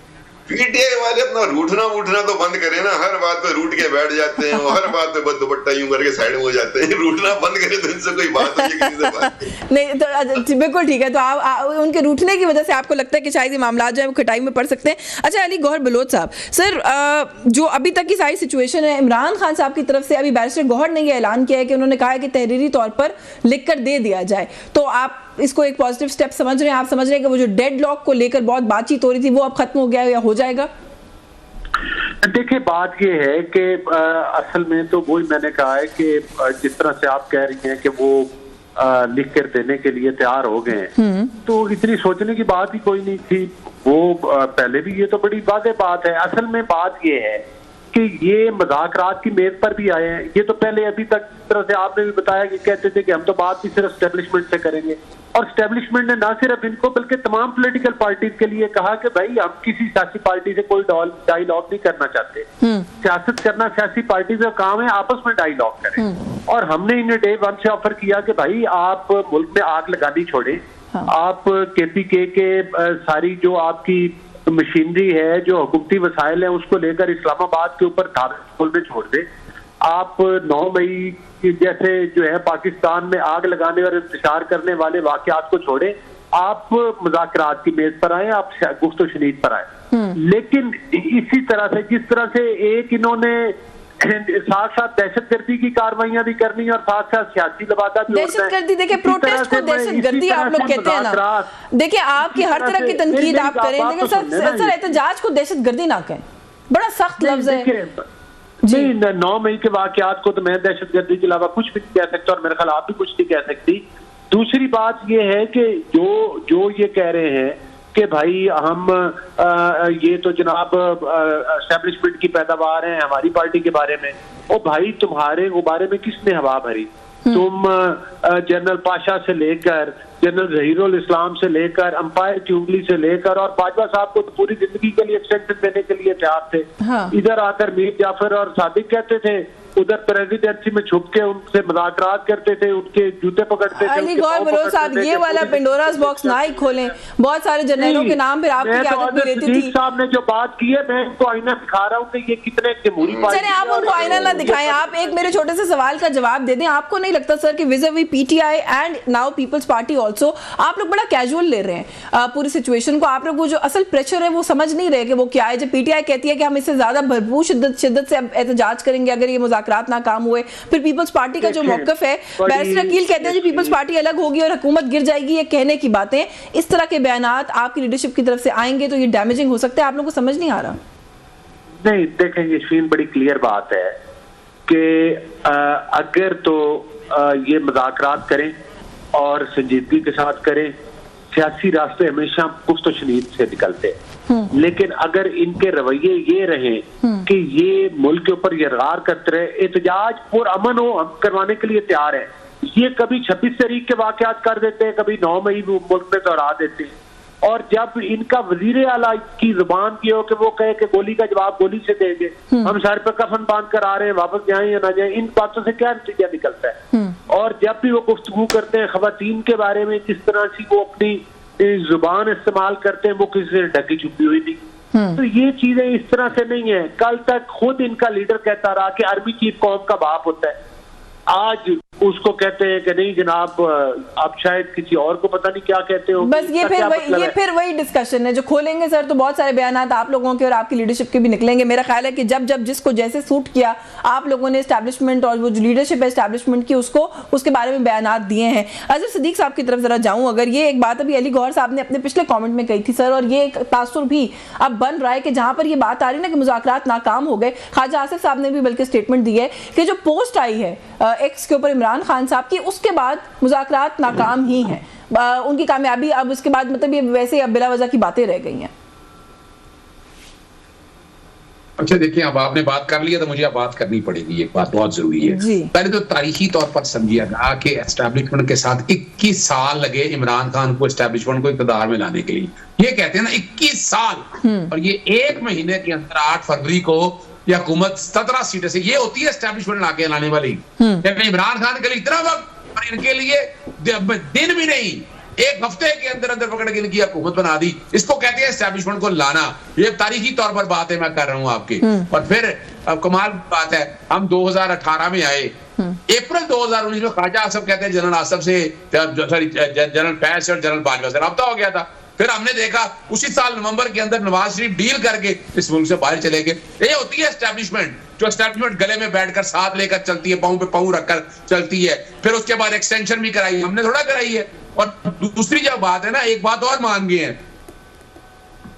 पीटीआई वाले अपना रूठना तो बंद करें ना, हर बात पे रूठ के बैठ जाते हैं, हर बात पे बस दुपट्टा यूं करके साइड में हो जाते हैं। रूठना बंद करें तो इनसे कोई बात नहीं, किसी से बात नहीं। तो बिल्कुल ठीक है, तो आप उनके रूठने की वजह से आपको लगता है कि शायद ये मामला जो है वो खटाई में पड़ सकते हैं। अच्छा, अली गौहर बलोच साहब, सर जो अभी तक की सारी सिचुएशन है, इमरान खान साहब की तरफ से अभी बैरिस्टर गौहर ने यह ऐलान किया है कि उन्होंने कहा है कि तहरीरी तौर पर लिख कर दे दिया जाए, तो आप इसको एक पॉजिटिव स्टेप समझ रहे हैं? आप समझ रहे हैं कि वो जो डेड लॉक को लेकर बहुत बातचीत हो रही थी वो अब खत्म हो गया या हो जाएगा? देखिए, बात ये है कि असल में तो वही मैंने कहा है कि जिस तरह से आप कह रही हैं कि वो लिख कर देने के लिए तैयार हो गए हैं, तो इतनी सोचने की बात ही कोई नहीं थी। वो पहले भी, ये तो बड़ी वाज़ेह बात है। असल में बात ये है कि ये मुज़ाकरात की मेज पर भी आए हैं। ये तो पहले अभी तक जिस तरह से आपने भी बताया कि कहते थे कि हम तो बात भी सिर्फ एस्टेब्लिशमेंट से करेंगे, और एस्टेब्लिशमेंट ने ना सिर्फ इनको बल्कि तमाम पॉलिटिकल पार्टीज के लिए कहा कि भाई हम किसी सियासी पार्टी से कोई डायलॉग नहीं करना चाहते। सियासत करना सियासी पार्टी का काम है, आपस में डायलॉग करें। और हमने इन्हें डे वन से ऑफर किया कि भाई आप मुल्क में आग लगानी छोड़े, आप KPK के सारी जो आपकी मशीनरी है, जो हुकूमती वसाइल है, उसको लेकर इस्लामाबाद के ऊपर धावे खोलने छोड़ दे। आप 9 मई जैसे जो है पाकिस्तान में आग लगाने और इंतशार करने वाले वाकयात को छोड़े, आप मुज़ाकरात की मेज पर आए, आप गुफ्तो शनीद पर आए। लेकिन इसी तरह से, जिस तरह से एक इन्होंने साथ साथ दहशतगर्दी की कार्रवाइयां भी करनी और साथ साथ सियासी लबादा भी। दहशतगर्दी, देखिए प्रोटेस्ट को दहशतगर्दी आप लोग कहते हैं ना। देखिए, आपकी हर तरह की तनकीद आप करें, लेकिन सर एहतजाज को दहशतगर्दी ना कहें, बड़ा सख्त लफ्ज है जी। 9 मई के वाकयात को तो मैं दहशतगर्दी के अलावा कुछ भी नहीं कह सकता, और मेरे ख्याल आप भी कुछ नहीं कह सकती। दूसरी बात यह है कि जो ये कह रहे हैं कि भाई हम ये तो जनाब एस्टेब्लिशमेंट की पैदावार है हमारी पार्टी के बारे में, ओ भाई तुम्हारे बारे में किसने हवा भरी? तुम जनरल पाशा से लेकर जनरल जहीरुल इस्लाम से लेकर अंपायर की उंगली से लेकर और बाजवा साहब को तो पूरी जिंदगी के लिए एक्सटेंशन देने के लिए तैयार थे। हाँ। इधर आकर मीर जाफर और सादिक कहते थे, उधर प्रेसिडेंसी में छुप के उनसे मुज़ाकरात करते थे, उनके जूते पकड़ते थे। अली गौहर बलोच साहब, ये वाला पेंडोरास बॉक्स ना ही खोलें। बहुत सारे जनरलों के नाम फिर आपकी आदत में लेती थी। साहब ने जो बात की है, मैं इनको आईना दिखा रहा हूँ कि ये कितने जमहूरी पार्टी। चलिए, आप उनको आईना ना दिखाएं, आप एक मेरे छोटे से सवाल का जवाब दे दें। आपको नहीं लगता सर कि vis a vis PTI and now People's Party also आप लोग बड़ा कैजुअल ले रहे हैं पूरी सिचुएशन को? आप लोग वो जो असल प्रेशर है वो समझ नहीं रहे कि वो क्या है। जब पीटीआई कहती है कि हम इससे ज्यादा भरपूर शिद्दत से एहतजाज करेंगे अगर ये मुज़ाकरात नाकाम हुए, फिर पीपल्स पार्टी का जो मौकफ है, बैरिस्टर अकील कहते हैं जी पीपल्स पार्टी अलग होगी और हुकूमत गिर जाएगी, ये कहने की बातें, इस तरह के बयानात आपकी लीडरशिप की तरफ से आएंगे तो ये डैमेजिंग हो सकता है। आप लोगों को समझ नहीं आ रहा? नहीं, देखें यशवीन, बड़ी क्लियर बात है कि अगर तो ये मुज़ाकरात करें और संजीदगी के साथ करें, सियासी रास्ते हमेशा पुख्त शनीद से निकलते हैं। लेकिन अगर इनके रवैये ये रहे कि ये मुल्क के ऊपर यरगार करते रहे, एहतजाज और अमन हो हम करवाने के लिए तैयार है, ये कभी 26 तारीख के वाकयात कर देते हैं, कभी 9 मई मुल्क में दोहरा देते हैं, और जब इनका वजीर आला की जुबान की हो कि वो कहे कि गोली का जवाब गोली से देंगे, हम सर पे कफन बांध कर आ रहे हैं, वापस जाएं या ना जाएं, इन बातों से क्या नतीजा निकलता है? और जब भी वो गुफ्तगू करते हैं खवातीन के बारे में, जिस तरह से वो अपनी जुबान इस्तेमाल करते हैं, वो किसी से ढकी छुपी हुई नहीं। तो ये चीजें इस तरह से नहीं है। कल तक खुद इनका लीडर कहता रहा कि आर्मी चीफ कौम का बाप होता है, आज उसको कहते हैं कि नहीं जनाब आप शायद किसी और को पता नहीं क्या कहते हो। बस ये फिर वही डिस्कशन है जो खोलेंगे सर, तो बहुत सारे बयानात आप लोगों के और आपकी लीडरशिप के भी निकलेंगे। मेरा ख्याल है कि जब जिसको जैसे सूट किया आप लोगों ने एस्टैब्लिशमेंट और वो जो लीडरशिप है एस्टैब्लिशमेंट की उसको उसके बारे में बयानात दिए हैं। अजहर सिद्दीक साहब की तरफ जरा जाऊं, अगर ये एक बात अभी अली गौहर साहब ने अपने पिछले कॉमेंट में कही थी सर, और ये एक तासुर भी अब बन रहा है कि जहां पर ये बात आ रही है ना कि मुज़ाकरात नाकाम हो गए, ख्वाजा आसिफ साहब ने भी बल्कि स्टेटमेंट दी है कि जो पोस्ट आई है एक्स के ऊपर इमरान खान साहब की, उसके बाद मुज़ाकरात नाकाम ही हैं, उनकी कामयाबी अब उसके बाद मतलब ये वैसे अब बिला वजह की बातें रह गई हैं। अच्छा देखिए, अब आपने बात कर लिया तो मुझे अब बात करनी पड़ेगी, एक बात बहुत जरूरी है। पहले तो तारीखी तौर पर समझिएगा कि एस्टैब्लिशमेंट के साथ 21 साल लगे इमरान खान को एस्टैब्लिशमेंट को इक़्तिदार में लाने के लिए। ये कहते हैं ना 21 साल, और ये 1 महीने के अंदर 8 फरवरी को ये हुकूमत 17 सीटें से, ये होती है एस्टैब्लिशमेंट लाके लाने वाली। इमरान खान के लिए इतना वक्त, और इनके लिए दिन भी नहीं, 1 हफ्ते के अंदर अंदर पकड़ के इनकी हुकूमत बना दी। इसको कहते हैं एस्टैब्लिशमेंट को लाना। ये तारीखी तौर पर बात है, मैं कर रहा हूं आपकी। और फिर अब कमाल बात है, हम 2018 में आए, अप्रैल 2019 में ख्वाजा आसिफ कहते हैं जनरल आसिफ से, जनरल फैज और जनरल बाजवा से रब्ता हो गया था। फिर हमने देखा उसी साल नवंबर के अंदर नवाज शरीफ डील करके इस मुल्क से बाहर चले गए। ये होती है एस्टैब्लिशमेंट, जो एस्टैब्लिशमेंट गले में बैठकर साथ लेकर चलती है, पांव पे पांव रखकर चलती है। फिर उसके बाद एक्सटेंशन भी कराई, हमने थोड़ा कराई है। और दूसरी जो बात है ना, एक बात और मान गए हैं,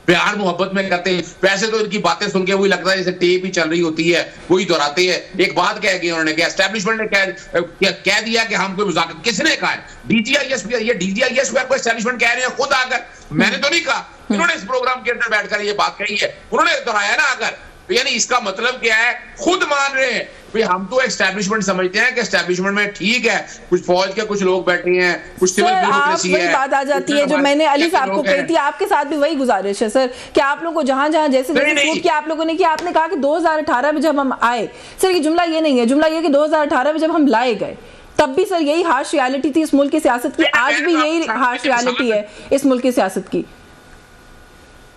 प्यार मोहब्बत में करते हैं। वैसे तो इनकी बातें सुन के वही लगता है जैसे टेप ही चल रही होती है, वही दोहराते हैं। एक बात कह गई उन्होंने, एस्टैब्लिशमेंट ने कह दिया कि हम कोई मुज़ाकरा, किसने कहा है? डीजीआईएस को एस्टैब्लिशमेंट कह रहे हैं खुद आकर, मैंने तो नहीं कहा, इन्होंने इस प्रोग्राम के अंदर बैठकर ये बात कही है, उन्होंने दोहराया ना आकर। यानी इसका मतलब क्या है, खुद मान रहे हैं भाई हम तो एस्टैब्लिशमेंट समझते हैं कि एस्टैब्लिशमेंट में ठीक है, कुछ फौज के कुछ लोग बैठे हैं, कुछ सिविल ब्यूरोक्रेसी है। बात आ जाती है जो मैंने अली साहब को कही थी, आपके साथ भी वही गुजारिश है सर कि आप लोगों को जहां जहां जैसे जैसे किया आप लोगों ने किया। आपने कहा कि 2018 में जब हम आए, सर ये जुमला ये नहीं है, जुमला ये कि 2018 में जब हम लाए गए तब भी सर यही हार्श रियलिटी थी इस मुल्क की सियासत की, आज भी यही हार्श रियलिटी है इस मुल्क की सियासत की।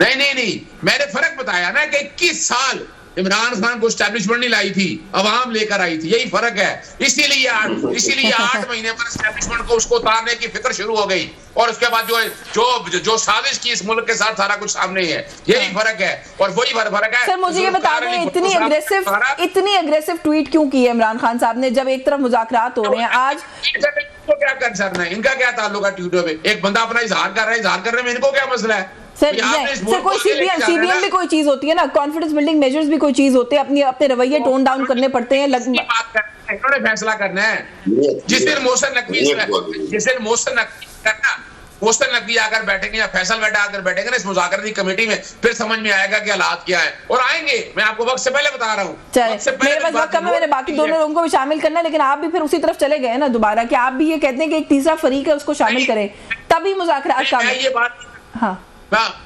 नहीं, मैंने फर्क बताया ना कि 21 साल इमरान खान को एस्टैब्लिशमेंट नहीं लाई थी, अवाम लेकर आई थी, यही फर्क है। इसीलिए 8 महीने पर एस्टैब्लिशमेंट को उसको उतारने की फिक्र शुरू हो गई, और उसके बाद जो साजिश की इस मुल्क के साथ सारा कुछ सामने है, यही फर्क है। और वही फर्क है। सर मुझे ये बता दें, इतनी अग्रेसिव ट्वीट क्यों की है इमरान खान साहब ने, जब एक तरफ मुज़ाकरात हो रहे हैं? आज तो क्या कंसर्न है इनका, क्या ताल्लुक है ट्वीटर पे? एक बंदा अपना इजहार कर रहा है, इजहार करने में इनको क्या मसला है? सर कोई सीबीएम भी कोई चीज होती है ना, कॉन्फिडेंस बिल्डिंग मेजर्स भी कोई चीज होते हैं, अपने रवैये टोन डाउन करने पड़ते हैं। इन्होंने फैसला करना है, जिस दिन मोहसिन नकवी आकर बैठेंगे या फैसल बेटा आकर बैठेंगे ना इस मुज़ाकराती कमेटी में, फिर समझ में आएगा कि हालात क्या है। और आएंगे, मैं आपको वक्त से पहले बता रहा हूँ। मेरे पास वक्त कम है, मैंने बाकी दोनों लोगों को भी शामिल करना है, लेकिन आप भी फिर उसी तरफ चले गए ना दोबारा कि आप भी ये कहते हैं कि एक तीसरा फरीक है उसको शामिल करें, तभी मुज़ाकरात का।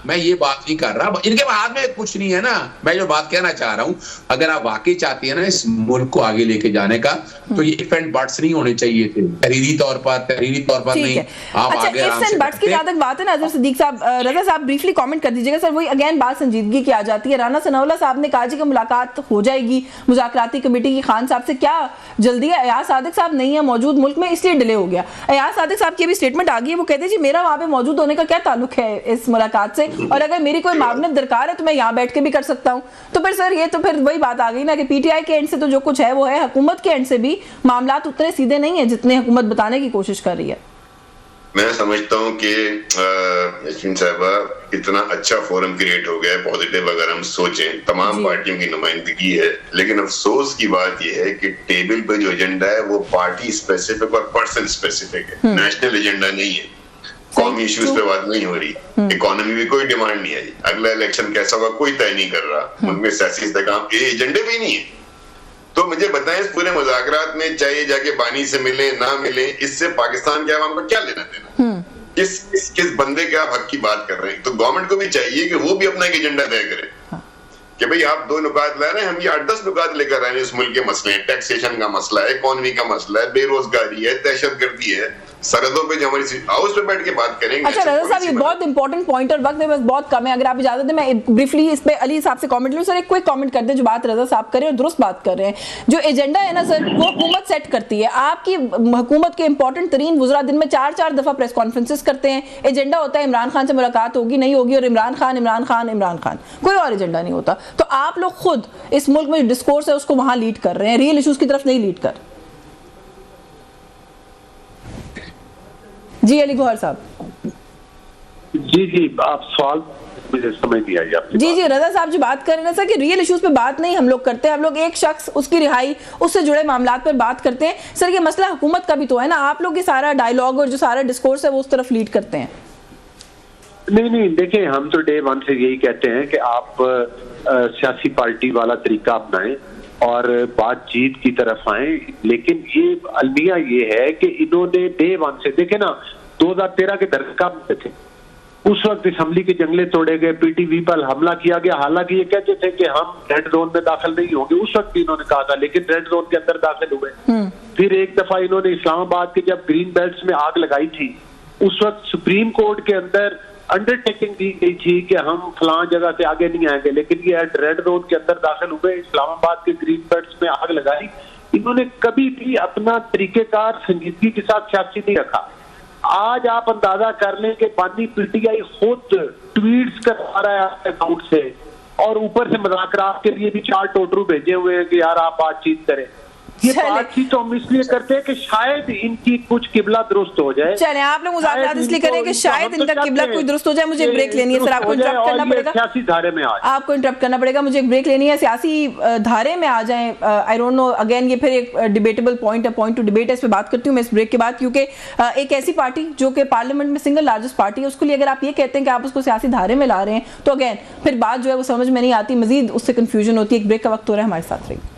मैं ये बात नहीं कर रहा, इनके हाथ में कुछ नहीं है ना। मैं जो बात कहना चाह रहा हूं, अगर आप वाकई चाहती है ना इस मुल्क को आगे लेके जाने का, तो ये इफ एंड बट्स नहीं होने चाहिए थे, तहरीरी तौर पर नहीं। आप आगे इफ एंड बट्स की ज्यादा बात है ना, अजहर सिद्दीक साहब, रजा साहब ब्रीफली कमेंट कर दीजिएगा सर। वही अगेन बात संजीदगी की आ जाती है। राना सनाउल्लाह साहब ने कहा जी कि मुलाकात हो जाएगी मुज़ाकराती कमेटी की खान साहब से, क्या जल्दी है? अयाज सादिक साहब नहीं है मौजूद मुल्क में, इसलिए डिले हो गया। अयाज सादिक साहब की भी स्टेटमेंट आ गई है, वो कहते हैं जी मेरा वहां पे मौजूद होने का क्या ताल्लुक है इस मुलाकात से, और अगर मेरी कोई मामनत दरकार है तो मैं यहाँ बैठ के भी कर सकता हूँ। तो फिर सर ये तो फिर वही बात आ गई ना कि पीटीआई के एंड से तो जो कुछ है वो है, हुकूमत के एंड से भी मामलात उतने सीधे नहीं है जितने हुकूमत बताने की कोशिश कर रही है। मैं समझता हूँ कि यशीन साहबा इतना अच्छा फोरम क्रिएट हो गया है, पॉजिटिव अगर हम सोचें, तमाम पार्टियों की नुमाइंदगी है, लेकिन अफसोस की बात यह है कि टेबल पे जो एजेंडा है वो पार्टी स्पेसिफिक और पर्सन स्पेसिफिक है, नेशनल एजेंडा नहीं है। कौमी इश्यूज पे बात नहीं हो रही, इकोनॉमी में कोई डिमांड नहीं आई, अगला इलेक्शन कैसा होगा कोई तय नहीं कर रहा, उनमें सियासी इस्तेकाम ये एजेंडे भी नहीं है। तो मुझे बताएं इस पूरे मुज़ाकरात में चाहे जाके बानी से मिले ना मिले, इससे पाकिस्तान के अवाम को क्या लेना देना? किस बंदे के आप हक की बात कर रहे हैं? तो गवर्नमेंट को भी चाहिए कि वो भी अपना एक एजेंडा तय करे कि भाई आप 2 नुकात ला रहे हैं, हम ये 8-10 नुकात लेकर आए हैं। इस मुल्क के मसले हैं, टैक्सेशन का मसला है, इकोनॉमी का मसला है, बेरोजगारी है, दहशतगर्दी है, सरहदों पे जो हमारी हाउस पे बैठ के बात करेंगे। अच्छा रजा साहब, ये बहुत इंपॉर्टेंट पॉइंट और वक्त में बस बहुत कम है, अगर आप इजाजत दें मैं ब्रीफली इस पे अली साहब से कमेंट लूं। सर एक क्विक कमेंट कर दें, जो बात रजा साहब कर रहे हैं और दुरुस्त बात कर रहे हैं, जो एजेंडा है ना सर वो हुकूमत सेट करती है। आपकी हुकूमत के इंपॉर्टेंट तरीन वुज़रा दिन में 4-4 दफा प्रेस कॉन्फ्रेंसेस करते हैं, एजेंडा होता है इमरान खान से मुलाकात होगी नहीं होगी और इमरान खान, कोई और एजेंडा नहीं होता। तो आप लोग खुद इस मुल्क में जो डिस्कोर्स है उसको वहां लीड कर रहे हैं, रियल इश्यूज की तरफ नहीं लीड कर। जी अली गौहर साहब। जी आप सवाल मुझे समझ नहीं आई आपकी जी रजा साहब जो बात कर रहे हैं ना सर कि रियल इश्यूज पे बात नहीं हम लोग करते, हम लोग एक शख्स उसकी रिहाई उससे जुड़े मामलात पर बात करते हैं। सर ये मसला हुकूमत का भी तो है ना, आप लोग ये सारा डायलॉग और जो सारा डिस्कोर्स है वो उस तरफ लीड करते हैं। नहीं देखिए, हम तो डे 1 से यही कहते हैं कि आप सियासी पार्टी वाला तरीका अपनाएं और बातचीत की तरफ आए, लेकिन ये अलमिया ये है कि इन्होंने डे 1 से देखे ना 2013 के दरका में थे, उस वक्त असम्बली के जंगले तोड़े गए, पीटीवी पर हमला किया गया, हालांकि ये कहते थे कि हम रेड जोन में दाखिल नहीं होंगे, उस वक्त भी इन्होंने कहा था, लेकिन रेड जोन के अंदर दाखिल हुए। फिर एक दफा इन्होंने इस्लामाबाद के जब ग्रीन बेल्ट में आग लगाई थी, उस वक्त सुप्रीम कोर्ट के अंदर अंडरटेकिंग दी गई थी कि हम फलां जगह से आगे नहीं आएंगे, लेकिन ये रेड जोन के अंदर दाखिल हुए, इस्लामाबाद के ग्रीन बेल्ट में आग लगाई। इन्होंने कभी भी अपना तरीकेकार संजीदगी के साथ सियासी नहीं रखा। आज आप अंदाजा कर लें कि बानी पीटीआई खुद ट्वीट्स करवा रहा है अकाउंट से और ऊपर से मुज़ाकरात के लिए भी 4 टोटरू भेजे हुए हैं कि यार आप बातचीत करें। ये बातचीत तो हम इसलिए करते हैं कि शायद इनकी कुछ किबला दुरुस्त हो जाए। चले आप लोग मुज़ाकरात इसलिए करें कि शायद इनका किबला कोई दुरुस्त हो जाए। मुझे ब्रेक लेनी है सर, आपको इंटरप्ट करना पड़ेगा, सियासी धारे में आपको इंटरप्ट करना पड़ेगा, मुझे एक ब्रेक लेनी है, सियासी धारे में आ जाएं। आई डोंट नो, अगेन ये फिर एक डिबेटेबल पॉइंट है, पॉइंट टू डिबेट है, इस पर बात करती हूँ मैं इस ब्रेक के बाद, क्योंकि एक ऐसी पार्टी जो कि पार्लियामेंट में सिंगल लार्जेस्ट पार्टी है, उसके लिए अगर आप ये कहते हैं कि आप उसको सियासी धारे में ला रहे हैं तो अगेन फिर बात जो है वो समझ में नहीं आती, मजीद उससे कंफ्यूजन होती है। एक ब्रेक का वक्त हो रहा है, हमारे साथ रहिए।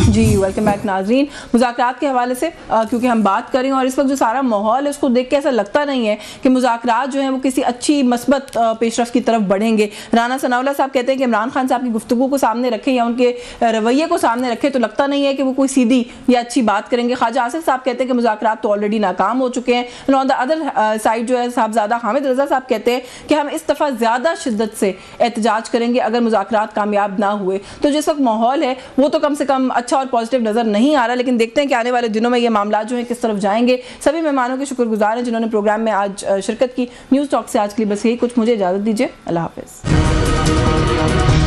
जी वेलकम बैक नाजरीन। मुज़ाकरात के हवाले से क्योंकि हम बात करें और इस वक्त जो सारा माहौल है उसको देख के ऐसा लगता नहीं है कि मुज़ाकरात जो हैं वो किसी अच्छी मस्बत पेशरफ की तरफ बढ़ेंगे। राना सनाउल्लाह साहब कहते हैं कि इमरान खान साहब की गुफ्तगू को सामने रखें या उनके रवैये को सामने रखें तो लगता नहीं है कि वो कोई सीधी या अच्छी बात करेंगे। ख्वाजा आसिफ साहब कहते हैं कि मुज़ाकरात तो ऑलरेडी नाकाम हो चुके हैं। ऑन द अदर साइड जो है साहबजादा हामिद रजा साहब कहते हैं कि हम इस दफ़ा ज़्यादा शिद्दत से एहतजाज करेंगे अगर मुज़ाकरात कामयाब ना हुए। तो जिस वक्त माहौल है वो तो कम से कम अच्छा और पॉजिटिव नजर नहीं आ रहा, लेकिन देखते हैं कि आने वाले दिनों में ये मामला जो है किस तरफ जाएंगे। सभी मेहमानों के शुक्रगुजार हैं जिन्होंने प्रोग्राम में आज शिरकत की। न्यूज़ टॉक से आज के लिए बस यही कुछ, मुझे इजाजत दीजिए, अल्लाह हाफिज़।